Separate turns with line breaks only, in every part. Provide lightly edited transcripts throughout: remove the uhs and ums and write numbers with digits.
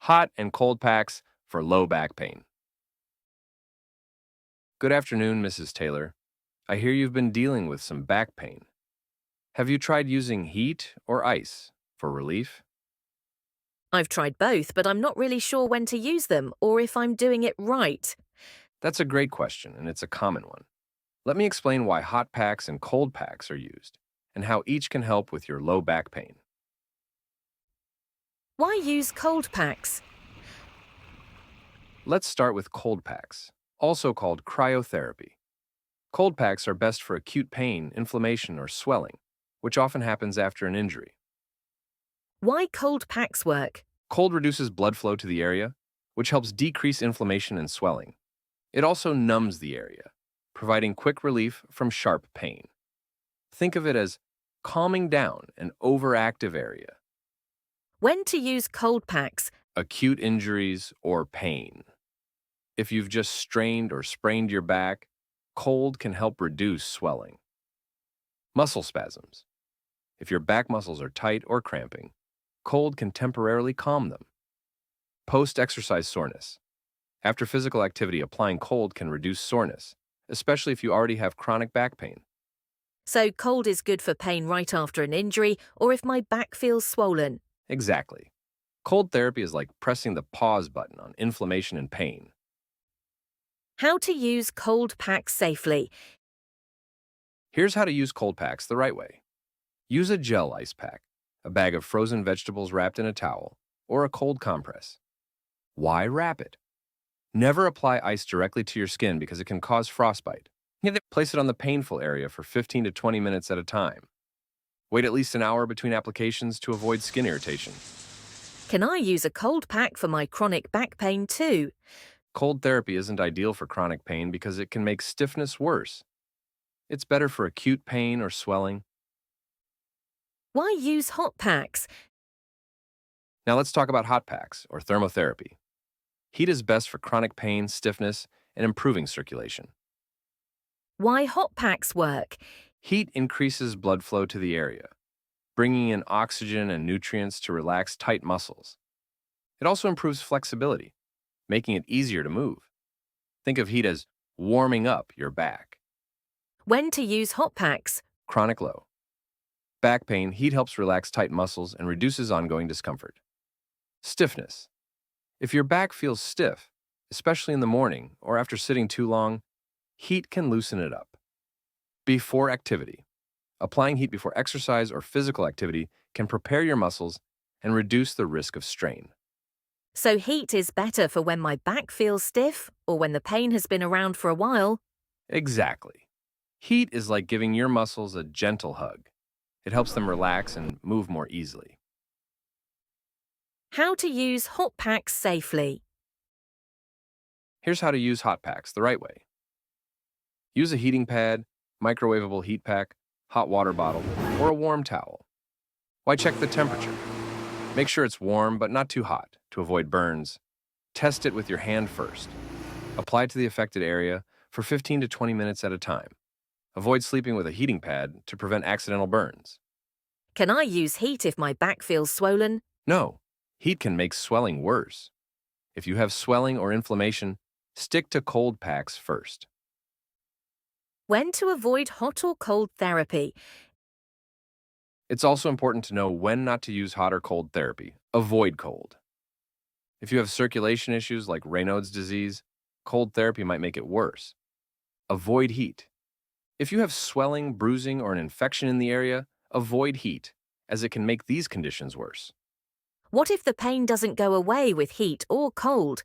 hot and cold packs for low back pain. Good afternoon, Mrs. Taylor. I hear you've been dealing with some back pain. Have you tried using heat or ice for relief?
I've tried both, but I'm not really sure when to use them or if I'm doing it right.
That's a great question, and it's a common one. Let me explain why hot packs and cold packs are used and how each can help with your low back pain.
Why use cold packs?
Let's start with cold packs, also called cryotherapy. Cold packs are best for acute pain, inflammation, or swelling, which often happens after an injury.
Why cold packs work?
Cold reduces blood flow to the area, which helps decrease inflammation and swelling. It also numbs the area, providing quick relief from sharp pain. Think of it as calming down an overactive area,
When to use cold packs?
acute injuries, or pain. If you've just strained or sprained your back, cold can help reduce swelling. Muscle spasms. If your back muscles are tight or cramping, cold can temporarily calm them. Post-exercise soreness. After physical activity, applying cold can reduce soreness, especially if you already have chronic back pain.
So cold is good for pain right after an injury or if my back feels swollen.
Exactly. Cold therapy is like pressing the pause button on inflammation and pain.
How to use cold packs safely?
Here's how to use cold packs the right way. Use a gel ice pack, a bag of frozen vegetables wrapped in a towel, or a cold compress. Why wrap it? Never apply ice directly to your skin because it can cause frostbite. Place it on the painful area for 15 to 20 minutes at a time. Wait at least an hour between applications to avoid skin irritation.
Can I use a cold pack for my chronic back pain too?
Cold therapy isn't ideal for chronic pain because it can make stiffness worse. It's better for acute pain or swelling.
Why use hot packs?
Now let's talk about hot packs or thermotherapy. Heat is best for chronic pain, stiffness, and improving circulation.
Why hot packs work?
Heat increases blood flow to the area, bringing in oxygen and nutrients to relax tight muscles. It also improves flexibility, making it easier to move. Think of heat as warming up your back.
When to use hot packs?
Chronic low back pain, heat helps relax tight muscles and reduces ongoing discomfort. Stiffness. If your back feels stiff, especially in the morning or after sitting too long, heat can loosen it up. Before activity. Applying heat before exercise or physical activity can prepare your muscles and reduce the risk of strain.
So heat is better for when my back feels stiff or when the pain has been around for a while?
Exactly. Heat is like giving your muscles a gentle hug. It helps them relax and move more easily.
How to use hot packs safely?
Here's how to use hot packs the right way. Use a heating pad, microwavable heat pack, hot water bottle, or a warm towel. Why check the temperature? Make sure it's warm but not too hot to avoid burns. Test it with your hand first. Apply to the affected area for 15 to 20 minutes at a time. Avoid sleeping with a heating pad to prevent accidental burns.
Can I use heat if my back feels swollen?
No, heat can make swelling worse. If you have swelling or inflammation, stick to cold packs first.
When to avoid hot or cold therapy?
It's also important to know when not to use hot or cold therapy. Avoid cold. If you have circulation issues like Raynaud's disease, cold therapy might make it worse. Avoid heat. If you have swelling, bruising, or an infection in the area, avoid heat, as it can make these conditions worse.
What if the pain doesn't go away with heat or cold?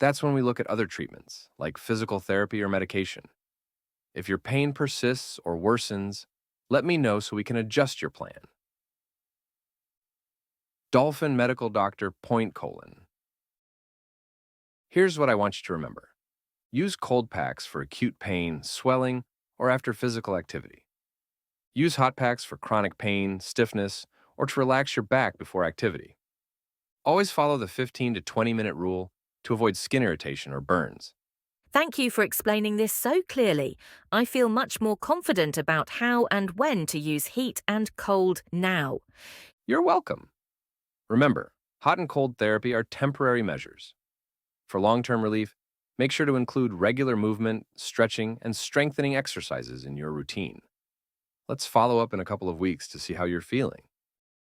That's when we look at other treatments, like physical therapy or medication. If your pain persists or worsens, let me know so we can adjust your plan. Dolphin Medical Doctor Point Colon. Here's what I want you to remember. Use cold packs for acute pain, swelling, or after physical activity. Use hot packs for chronic pain, stiffness, or to relax your back before activity. Always follow the 15 to 20-minute rule to avoid skin irritation or burns.
Thank you for explaining this so clearly. I feel much more confident about how and when to use heat and cold now.
You're welcome. Remember, Hot and cold therapy are temporary measures. For long-term relief, make sure to include regular movement, stretching, and strengthening exercises in your routine. Let's follow up in a couple of weeks to see how you're feeling.